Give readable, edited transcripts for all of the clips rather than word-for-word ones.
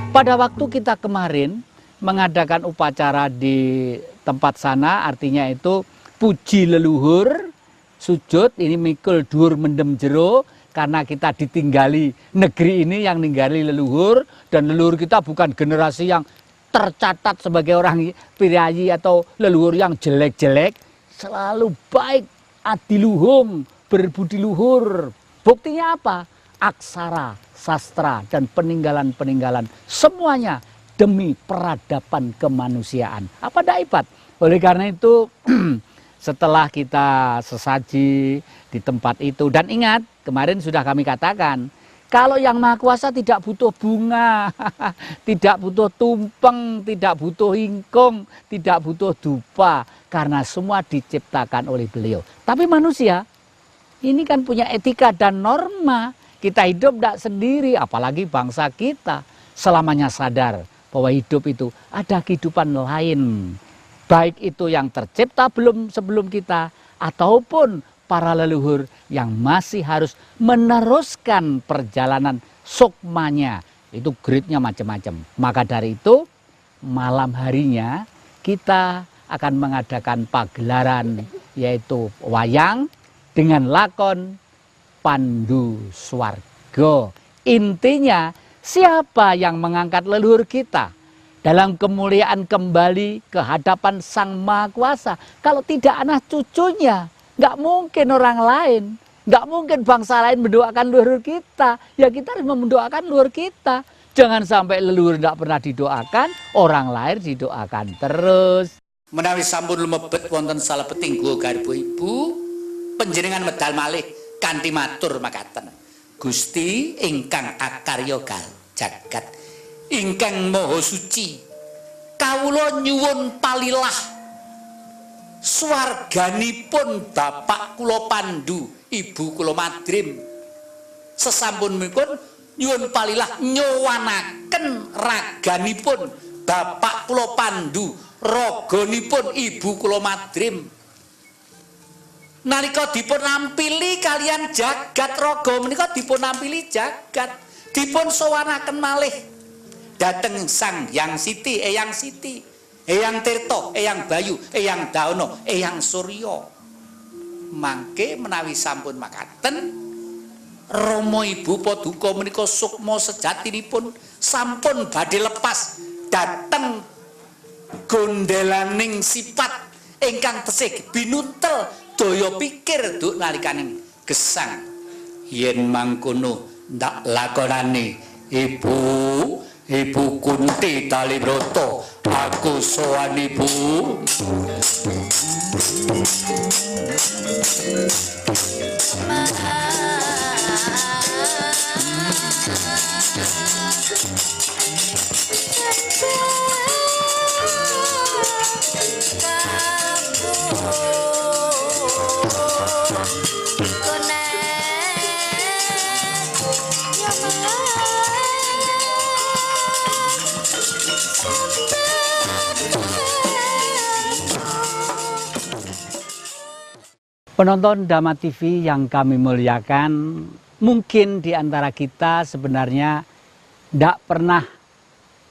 Pada waktu kita kemarin mengadakan upacara di tempat sana, artinya itu puji leluhur, sujud, ini mikul dhuwur mendem jero, karena kita ditinggali negeri ini yang ninggali leluhur, dan leluhur kita bukan generasi yang tercatat sebagai orang pirayi atau leluhur yang jelek-jelek, selalu baik, adiluhung, berbudi luhur. Buktinya apa? Aksara, sastra, dan peninggalan-peninggalan, semuanya demi peradaban kemanusiaan. Apa daibat? Oleh karena itu, setelah kita sesaji di tempat itu, dan ingat, kemarin sudah kami katakan, kalau yang Maha Kuasa tidak butuh bunga, tidak butuh tumpeng, tidak butuh ingkung, tidak butuh dupa, karena semua diciptakan oleh beliau. Tapi manusia, ini kan punya etika dan norma. Kita hidup tidak sendiri, apalagi bangsa kita selamanya sadar bahwa hidup itu ada kehidupan lain. Baik itu yang tercipta sebelum kita, ataupun para leluhur yang masih harus meneruskan perjalanan sukmanya. Itu grade-nya macam-macam. Maka dari itu, malam harinya kita akan mengadakan pagelaran, yaitu wayang dengan lakon Pandu Swarga. Intinya, siapa yang mengangkat leluhur kita dalam kemuliaan kembali ke hadapan Sang Maha Kuasa? Kalau tidak anak cucunya, nggak mungkin orang lain, nggak mungkin bangsa lain mendoakan leluhur kita. Ya kita harus mendoakan leluhur kita. Jangan sampai leluhur tidak pernah didoakan, orang lain didoakan terus. Menawi sampun lumebet wonten salebeting guwa garba ibu, panjenengan medal malih kanthi matur makaten. Gusti ingkang akarya jagat, ingkang maha suci, kawula nyuwun palilah swarganipun bapak kula Pandu, ibu kula Madrim. Sesampun menika nyuwun palilah nyowanaken raganipun bapak kula Pandu, raganipun ibu kula Madrim. Nalika dipun nampili kalian jagat raga menika dipun nampili jagat, dipun sowanaken malih dhateng Sang Hyang Siti, Eyang Siti, Eyang Tirta, Eyang Bayu, Eyang Dauna, Eyang Surya. Mangke menawi sampun makaten, Rama Ibu Paduka menika sukma sejatinipun sampun badhe lepas dhateng gondelaning sifat ingkang tesih binuntel daya pikir duk nalikaning gesang. Yen mangkono ndak lakonane Ibu Kunti Talibrata, aku sowan Ibu. Penonton Dhamma TV yang kami muliakan, mungkin di antara kita sebenarnya tidak pernah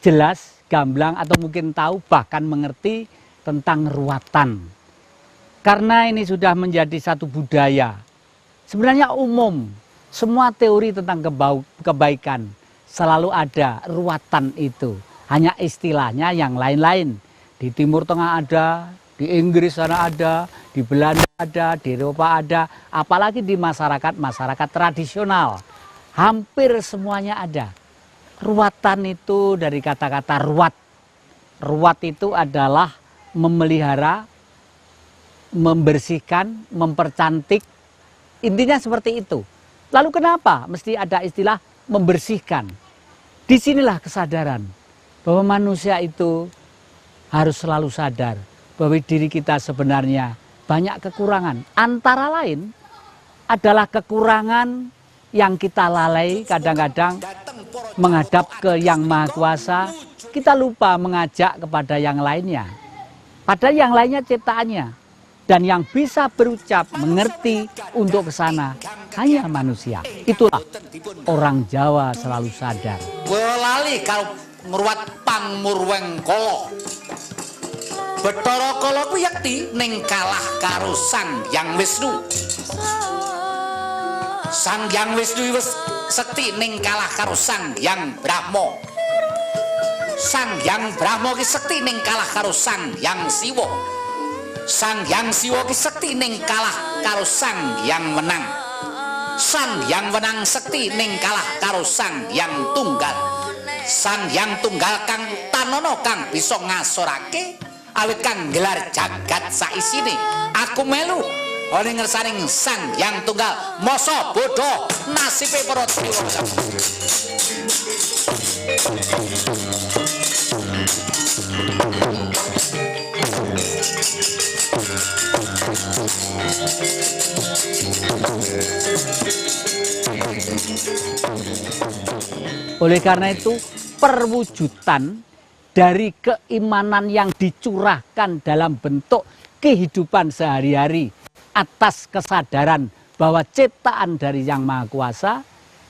jelas, gamblang, atau mungkin tahu bahkan mengerti tentang ruwatan. Karena ini sudah menjadi satu budaya. Sebenarnya umum, semua teori tentang kebaikan selalu ada ruwatan itu. Hanya istilahnya yang lain-lain. Di Timur Tengah ada, di Inggris sana ada, di Belanda ada, di Eropa ada, apalagi di masyarakat tradisional. Hampir semuanya ada. Ruwatan itu dari kata-kata ruwat, Ruwat itu adalah memelihara, membersihkan, mempercantik. Intinya seperti itu. Lalu kenapa mesti ada istilah membersihkan? Disinilah kesadaran bahwa manusia itu harus selalu sadar bahwa diri kita sebenarnya banyak kekurangan. Antara lain adalah kekurangan yang kita lalai kadang-kadang menghadap ke Yang Maha Kuasa. Kita lupa mengajak kepada yang lainnya. Padahal yang lainnya ciptaannya. Dan yang bisa berucap, mengerti untuk ke sana hanya manusia. Itulah orang Jawa selalu sadar. Welali kalau ngruwat pangmurweng kala. Bathara Kala ku yakti ning kalah karo Sang Hyang Wisnu. Sang Hyang Wisnu wis sekti ning kalah karo Sang Hyang Brahma. Sang Hyang Brahma ki sekti ning kalah karo Sang Hyang Siwa. Sang Hyang Siwa ki sekti ning kalah karo Sang Hyang Wenang. Sang Hyang Wenang sekti ning kalah karo Sang Hyang Tunggal. Sang Hyang Tunggal kang tanana kang bisa ngasorake awit kang gelar jagat saisine. Aku melu ana ngersaning Sang Hyang Tunggal. Masa bodho nasibe para dewa. Oleh karena itu, perwujudan dari keimanan yang dicurahkan dalam bentuk kehidupan sehari-hari atas kesadaran bahwa ciptaan dari Yang Maha Kuasa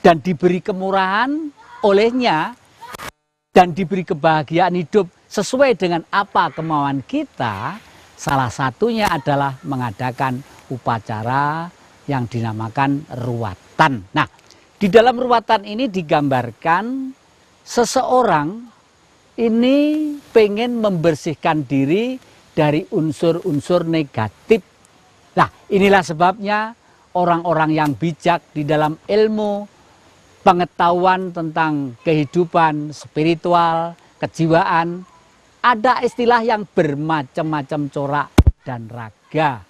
dan diberi kemurahan olehnya dan diberi kebahagiaan hidup sesuai dengan apa kemauan kita, salah satunya adalah mengadakan upacara yang dinamakan ruwatan. Nah, di dalam ruwatan ini digambarkan seseorang ini pengen membersihkan diri dari unsur-unsur negatif. Nah, inilah sebabnya orang-orang yang bijak di dalam ilmu pengetahuan tentang kehidupan spiritual, kejiwaan, ada istilah yang bermacam-macam corak dan raga.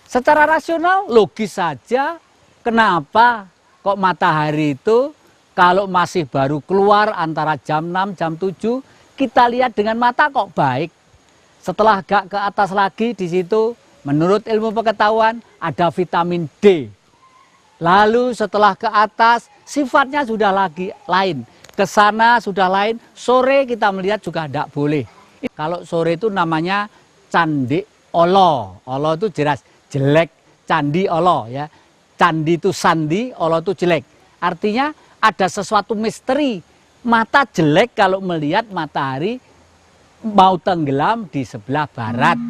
Secara rasional logis saja kenapa kok matahari itu kalau masih baru keluar antara jam 6, jam 7, kita lihat dengan mata kok baik. Setelah agak ke atas lagi di situ, menurut ilmu pengetahuan ada vitamin D. Lalu setelah ke atas, sifatnya sudah lagi lain. Ke sana sudah lain, sore kita melihat juga tidak boleh. Kalau sore itu namanya candi olo. Olo itu jelas jelek, candi olo ya. Candi itu sandi, olo itu jelek. Artinya ada sesuatu misteri. Mata jelek kalau melihat matahari mau tenggelam di sebelah barat.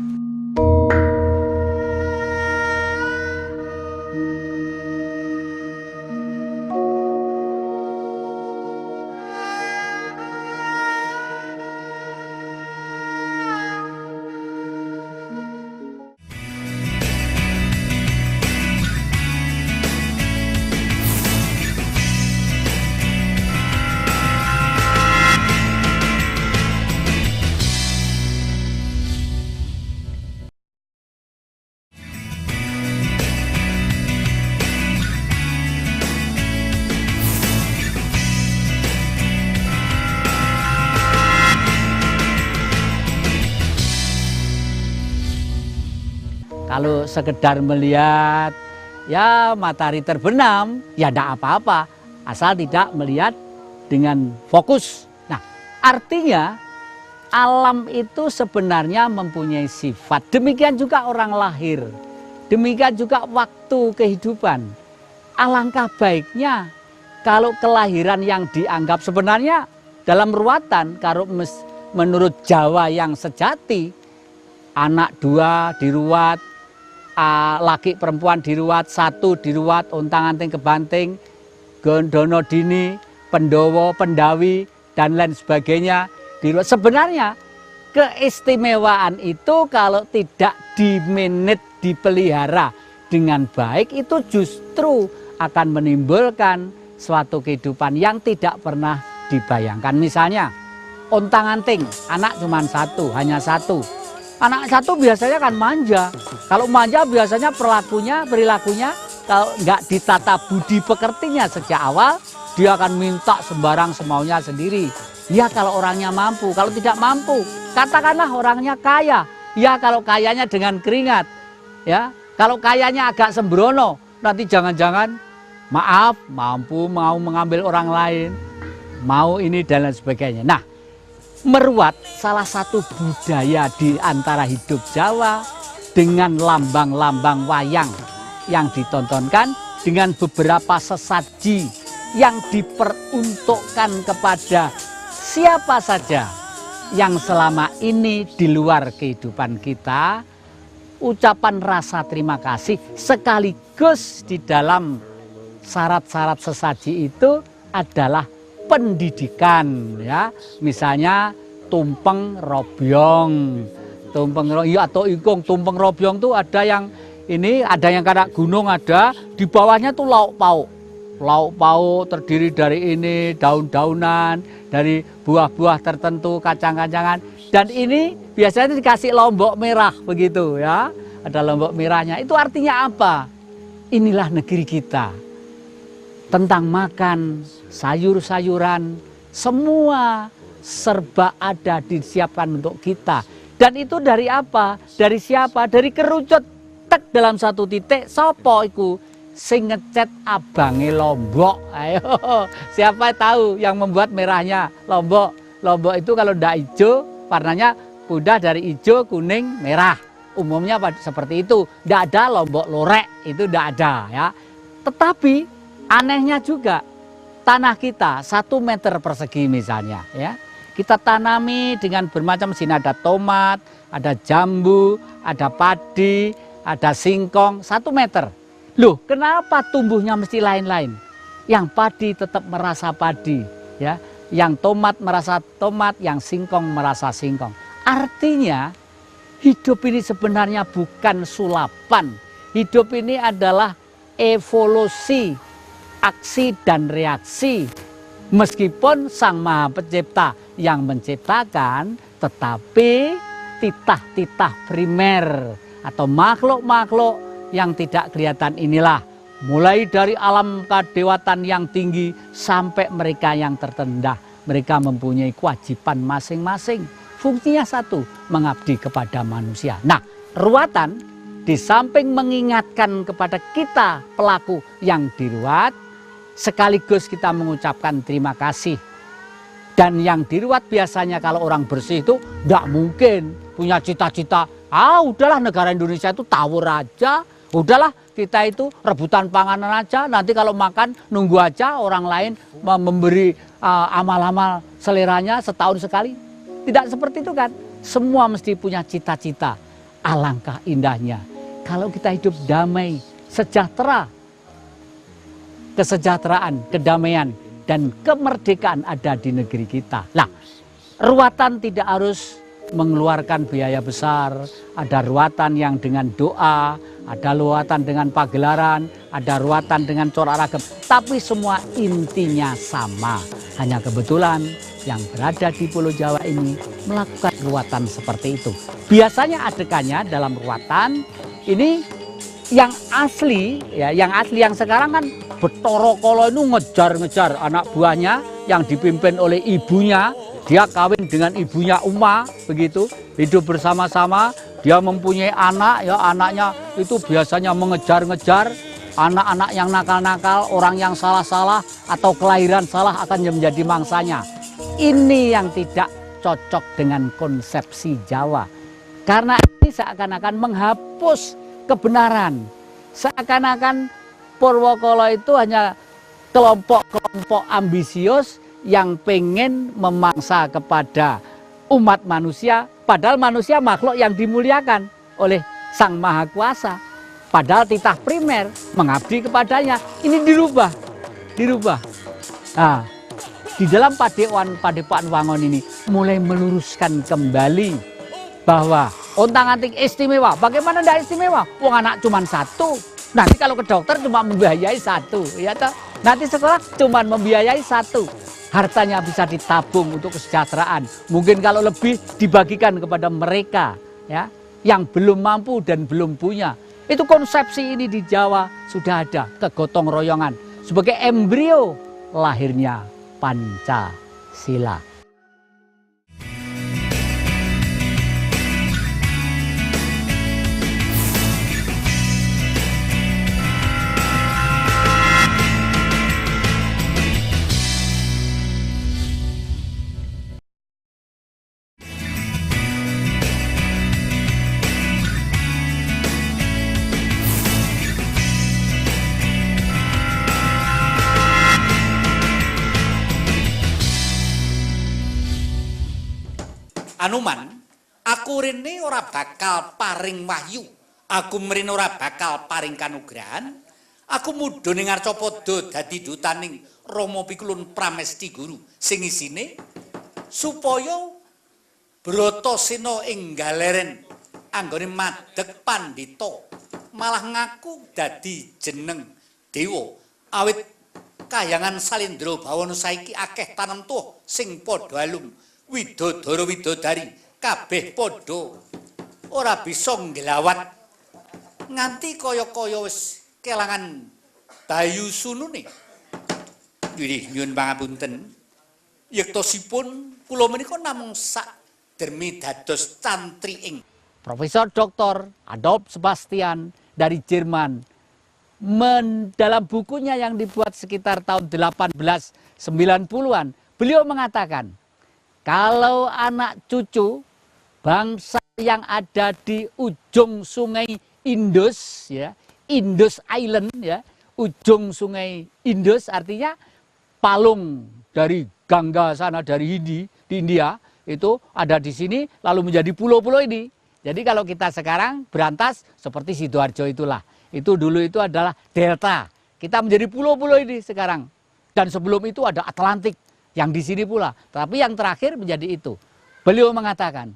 Kalau sekedar melihat ya matahari terbenam, ya tidak apa-apa. Asal tidak melihat dengan fokus. Nah, artinya alam itu sebenarnya mempunyai sifat. Demikian juga orang lahir. Demikian juga waktu kehidupan. Alangkah baiknya kalau kelahiran yang dianggap sebenarnya dalam ruwatan, kalau menurut Jawa yang sejati, anak dua diruwat, laki perempuan diruwat, satu diruwat, untang-anting kebanting, gondono dini, pendowo, pendawi, dan lain sebagainya diruwat. Sebenarnya keistimewaan itu kalau tidak dimanage, dipelihara dengan baik, itu justru akan menimbulkan suatu kehidupan yang tidak pernah dibayangkan. Misalnya ontang-anting, anak cuma satu, hanya satu. Anak satu biasanya kan manja. Kalau manja biasanya perilakunya kalau nggak ditata budi pekertinya sejak awal, dia akan minta sembarang semaunya sendiri. Ya kalau orangnya mampu, kalau tidak mampu, katakanlah orangnya kaya. Ya kalau kayanya dengan keringat, ya kalau kayanya agak sembrono, nanti jangan-jangan maaf mampu mau mengambil orang lain, mau ini dan lain sebagainya. Nah, meruat salah satu budaya di antara hidup Jawa dengan lambang-lambang wayang yang ditontonkan dengan beberapa sesaji yang diperuntukkan kepada siapa saja yang selama ini di luar kehidupan kita. Ucapan rasa terima kasih sekaligus di dalam syarat-syarat sesaji itu adalah pendidikan, ya. Misalnya tumpeng robyong atau ingkung. Tumpeng robyong tuh ada yang ini, ada yang kayak gunung, ada di bawahnya tuh lauk pauk. Lauk pauk terdiri dari ini daun-daunan, dari buah-buah tertentu, kacang-kacangan. Dan ini biasanya dikasih lombok merah begitu, ya. Ada lombok merahnya. Itu artinya apa? Inilah negeri kita. Tentang makan, sayur-sayuran, semua serba ada disiapkan untuk kita. Dan itu dari apa? Dari siapa? Dari kerucut tek dalam satu titik. Sopo iku sing ngecat abange lombok. Ayo, siapa tahu yang membuat merahnya lombok? Lombok itu kalau ndak hijau, warnanya udah dari hijau, kuning, merah. Umumnya seperti itu. Ndak ada lombok lorek, itu ndak ada, ya. Tetapi anehnya juga tanah kita 1 meter persegi misalnya, ya. Kita tanami dengan bermacam jenis, ada tomat, ada jambu, ada padi, ada singkong, 1 meter. Loh, kenapa tumbuhnya mesti lain-lain? Yang padi tetap merasa padi, ya. Yang tomat merasa tomat, yang singkong merasa singkong. Artinya hidup ini sebenarnya bukan sulapan. Hidup ini adalah evolusi, aksi dan reaksi. Meskipun Sang Maha Pencipta yang menciptakan, tetapi titah-titah primer atau makhluk-makhluk yang tidak kelihatan inilah, mulai dari alam kadewatan yang tinggi sampai mereka yang terrendah, mereka mempunyai kewajiban masing-masing. Fungsinya satu, mengabdi kepada manusia. Nah, ruatan di samping mengingatkan kepada kita pelaku yang diruat, sekaligus kita mengucapkan terima kasih. Dan yang diruat biasanya kalau orang bersih itu tidak mungkin punya cita-cita, udahlah negara Indonesia itu tawur aja, udahlah kita itu rebutan panganan aja, nanti kalau makan nunggu aja orang lain memberi amal-amal seleranya setahun sekali. Tidak seperti itu kan, semua mesti punya cita-cita. Alangkah indahnya kalau kita hidup damai, sejahtera, kesejahteraan, kedamaian, dan kemerdekaan ada di negeri kita. Nah, ruatan tidak harus mengeluarkan biaya besar, ada ruatan yang dengan doa, ada ruatan dengan pagelaran, ada ruatan dengan corak ragam, tapi semua intinya sama. Hanya kebetulan yang berada di Pulau Jawa ini melakukan ruatan seperti itu. Biasanya adegannya dalam ruatan ini yang asli, ya, yang sekarang kan Bathara Kala itu ngejar-ngejar anak buahnya yang dipimpin oleh ibunya. Dia kawin dengan ibunya Uma, begitu, hidup bersama-sama. Dia mempunyai anak, ya, anaknya itu biasanya mengejar-ngejar anak-anak yang nakal-nakal, orang yang salah-salah atau kelahiran salah akan menjadi mangsanya. Ini yang tidak cocok dengan konsepsi Jawa. Karena ini seakan-akan menghapus kebenaran. Seakan-akan Purwakala itu hanya kelompok-kelompok ambisius yang pengen memangsa kepada umat manusia, padahal manusia makhluk yang dimuliakan oleh Sang Maha Kuasa. Padahal titah primer mengabdi kepadanya. Ini dirubah. Nah, di dalam Padepokan Wangon ini mulai meluruskan kembali bahwa ontang-anting istimewa. Bagaimana tidak istimewa? Wong anak cuma satu. Nanti kalau ke dokter cuma membiayai satu, ya toh? Nanti sekolah cuma membiayai satu. hartanya bisa ditabung untuk kesejahteraan. Mungkin kalau lebih dibagikan kepada mereka ya yang belum mampu dan belum punya. Itu konsepsi ini di Jawa sudah ada, kegotong royongan sebagai embrio lahirnya Pancasila. Anuman, aku rene ora bakal paring wahyu. Aku mrene ora bakal paring kanugrahan. Aku mudhun ing Arcapada dadi dutaning Rama Pikulun Pramesti Guru sing isine supaya Bratasena ing galeren anggone madeg pandhita malah ngaku dadi jeneng dewa awit kayangan Salendra Bawana saiki akeh tanem tuh sing padha alum. Widodara widodari kabeh padha ora bisa nglawat nganti kaya-kaya wis kelangan bayu sunune. Nggih nyuwun pangapunten. Yektosipun kula menika namung sak dermi dados cantri ing Profesor Dr. Adolf Sebastian dari Jerman dalam bukunya yang dibuat sekitar tahun 1890-an beliau mengatakan kalau anak cucu bangsa yang ada di ujung sungai Indus, ya, Indus Island, ya, ujung sungai Indus artinya palung dari Gangga sana dari di India itu ada di sini lalu menjadi pulau-pulau ini. Jadi kalau kita sekarang berantas seperti Sidoarjo itulah, itu dulu itu adalah delta. Kita menjadi pulau-pulau ini sekarang dan sebelum itu ada Atlantik. Yang di sini pula, tapi yang terakhir menjadi itu. Beliau mengatakan,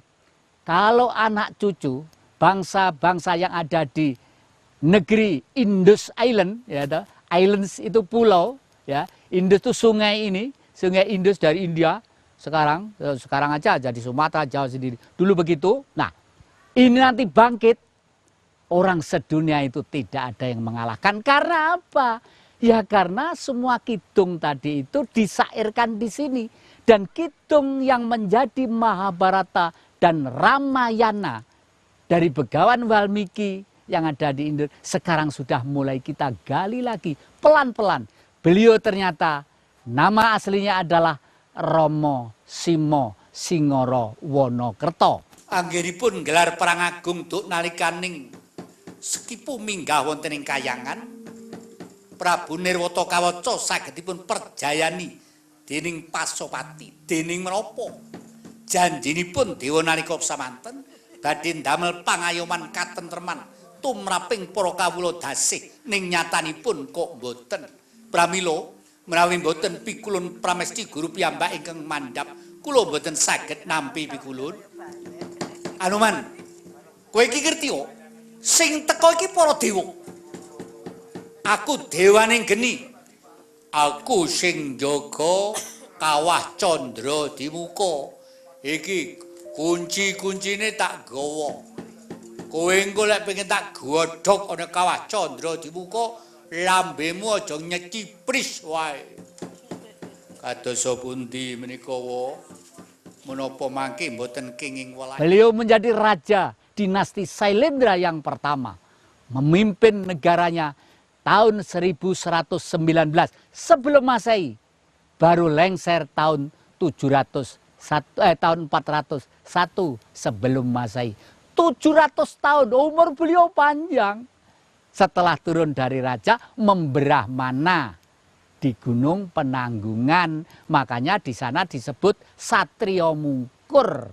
kalau anak cucu bangsa-bangsa yang ada di negeri Indus Island, ya, islands itu pulau, ya, Indus itu sungai ini, sungai Indus dari India, sekarang aja jadi Sumatera, Jawa sendiri. Dulu begitu. Nah, ini nanti bangkit, orang sedunia itu tidak ada yang mengalahkan. Karena apa? Ya karena semua kidung tadi itu disairkan di sini. Dan kidung yang menjadi Mahabharata dan Ramayana dari Begawan Walmiki yang ada di Indonesia. Sekarang sudah mulai kita gali lagi pelan-pelan. Beliau ternyata nama aslinya adalah Romo Simo Singoro Wonokerto. Anggenipun gelar perang agung duk nalikaning sekipu minggah wonten ing kayangan. Prabu Nirwata Kawaca sagedipun perjayani dening Pasopati, dening menapa janjinipun dewa nalika samanten badhe ndamel pangayoman katentreman tumraping para kawula dasih ning nyatanipun kok mboten. Pramila menawi mboten pikulun Pramesti Guru piyambak ingkang mandhap kula mboten saged nampi pikulun. Anuman, kowe iki ngerti kok sing teka iki para dewa. Aku dewaning geni. Aku sing jaga kawah Candra di muka. Iki kunci-kuncine tak gawa. Kowe engko lek pengen tak godhog ana kawah Candra di muka, lambemu aja nyecipris wae. Kados pundi menika wa menapa mangke mboten kenging welas. Beliau menjadi raja dinasti Sailendra yang pertama, memimpin negaranya tahun 1119 sebelum Masehi, baru lengser tahun 401 sebelum Masehi. 700 tahun umur beliau panjang. Setelah turun dari raja memberah mana di Gunung Penanggungan, makanya di sana disebut Satrio Mungkur.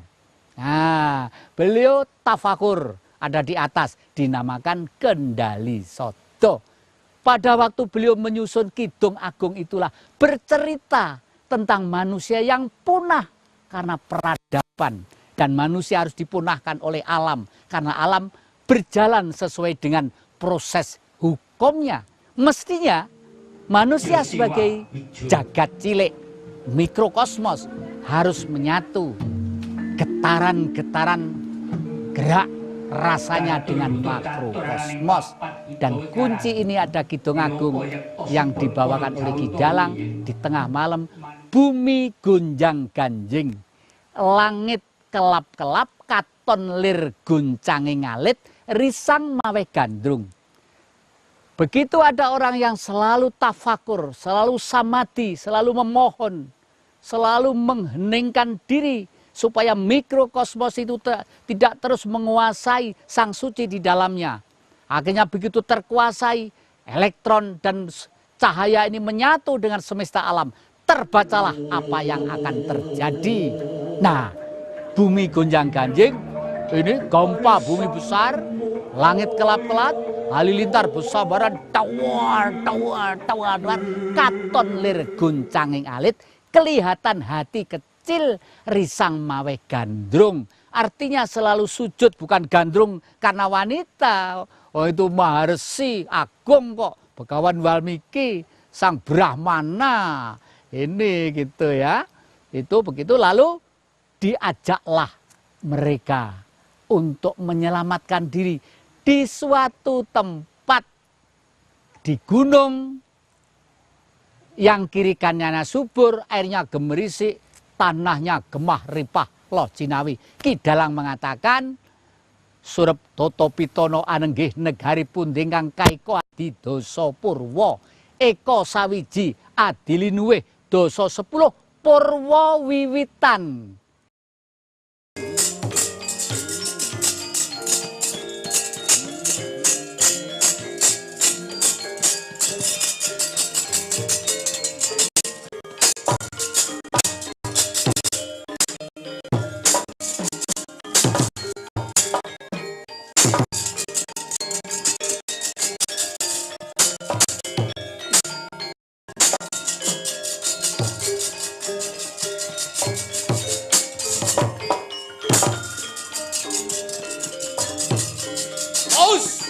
Nah, beliau tafakur ada di atas dinamakan Kendali Sodo. Pada waktu beliau menyusun Kidung Agung itulah bercerita tentang manusia yang punah karena peradaban. Dan manusia harus dipunahkan oleh alam. Karena alam berjalan sesuai dengan proses hukumnya. Mestinya manusia sebagai jagat cilik mikrokosmos harus menyatu. Getaran-getaran gerak rasanya dengan makrokosmos. Dan kunci ini ada Kidung Agung yang dibawakan oleh Ki Dalang di tengah malam. Bumi gonjang ganjing, langit kelap-kelap, katon lir guncange ngalit, risang mawe gandrung. Begitu ada orang yang selalu tafakur, selalu samadi, selalu memohon, selalu mengheningkan diri supaya mikrokosmos itu tidak terus menguasai sang suci di dalamnya. Akhirnya begitu terkuasai, elektron dan cahaya ini menyatu dengan semesta alam. Terbacalah apa yang akan terjadi. Nah, bumi gonjang ganjing, ini gempa bumi besar, langit kelap-kelap, halilintar besabaran, tawar, katon lir guncanging alit, kelihatan hati kecil, risang mawe gandrung. Artinya selalu sujud, bukan gandrung karena wanita. Oh itu Maharsi Agung kok, Begawan Walmiki, sang Brahmana. Ini gitu ya. Itu begitu lalu diajaklah mereka untuk menyelamatkan diri di suatu tempat di gunung yang kiri kanannya subur, airnya gemerisik, tanahnya gemah ripah loh Cinawi. Ki Dalang mengatakan surep toto pitono anenggih negari punding kang kaiko adi dosa purwa eko sawiji adilinuweh dosa 10 purwa wiwitan. Aus!